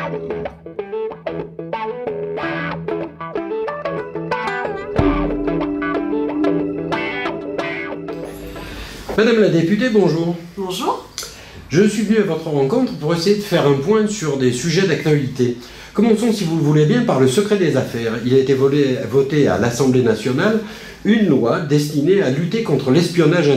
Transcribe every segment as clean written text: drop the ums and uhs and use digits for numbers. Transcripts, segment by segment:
Madame la députée, bonjour. Bonjour. Je suis venu à votre rencontre pour essayer de faire un point sur des sujets d'actualité. Commençons, si vous le voulez bien, par le secret des affaires. Il a été voté à l'Assemblée nationale une loi destinée à lutter contre l'espionnage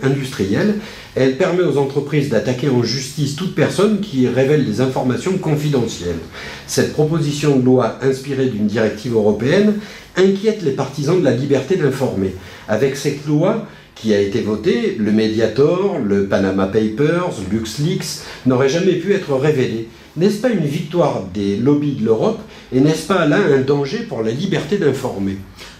industriel. Elle permet aux entreprises d'attaquer en justice toute personne qui révèle des informations confidentielles. Cette proposition de loi, inspirée d'une directive européenne, inquiète les partisans de la liberté d'informer. Avec cette loi qui a été votée, le Mediator, le Panama Papers, LuxLeaks n'auraient jamais pu être révélés. N'est-ce pas une victoire des lobbies de l'Europe et n'est-ce pas là un danger pour la liberté d'informer ?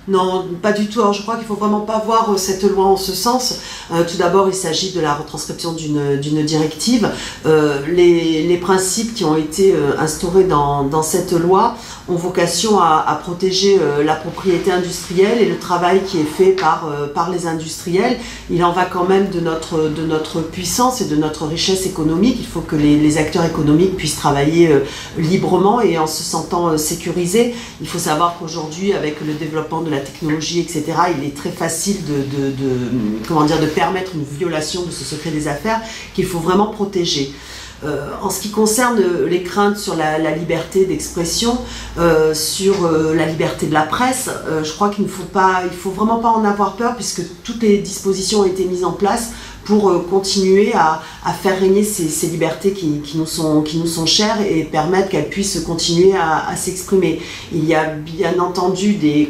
Non, pas du tout. Alors, je crois qu'il ne faut vraiment pas voir cette loi en ce sens. Tout d'abord, il s'agit de la retranscription d'une directive. Les principes qui ont été instaurés dans cette loi ont vocation à protéger la propriété industrielle et le travail qui est fait par les industriels. Il en va quand même de notre puissance et de notre richesse économique. Il faut que les acteurs économiques puissent travailler librement et en se sentant sécurisés. Il faut savoir qu'aujourd'hui, avec le développement de la technologie, etc., il est très facile de permettre une violation de ce secret des affaires qu'il faut vraiment protéger. En ce qui concerne les craintes sur la liberté d'expression, sur la liberté de la presse, je crois qu'il faut vraiment pas en avoir peur puisque toutes les dispositions ont été mises en place pour continuer à faire régner ces libertés qui nous sont chères et permettre qu'elles puissent continuer à s'exprimer. Il y a bien entendu des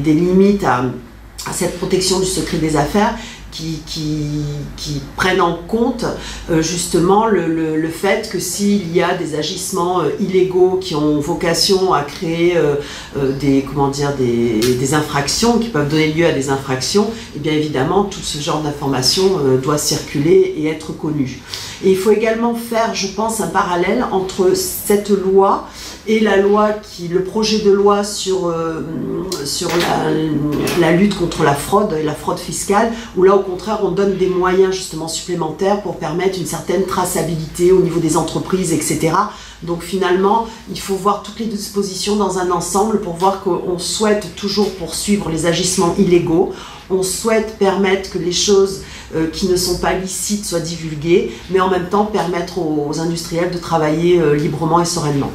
limites à cette protection du secret des affaires qui prennent en compte justement le fait que s'il y a des agissements illégaux qui ont vocation à créer des infractions, qui peuvent donner lieu à des infractions, et bien évidemment tout ce genre d'informations doit circuler et être connu. Et il faut également faire, je pense, un parallèle entre cette loi et le projet de loi sur la lutte contre la fraude et la fraude fiscale, où là au contraire on donne des moyens justement supplémentaires pour permettre une certaine traçabilité au niveau des entreprises, etc. Donc finalement, il faut voir toutes les dispositions dans un ensemble pour voir qu'on souhaite toujours poursuivre les agissements illégaux, on souhaite permettre que les choses qui ne sont pas licites soient divulguées, mais en même temps permettre aux industriels de travailler librement et sereinement.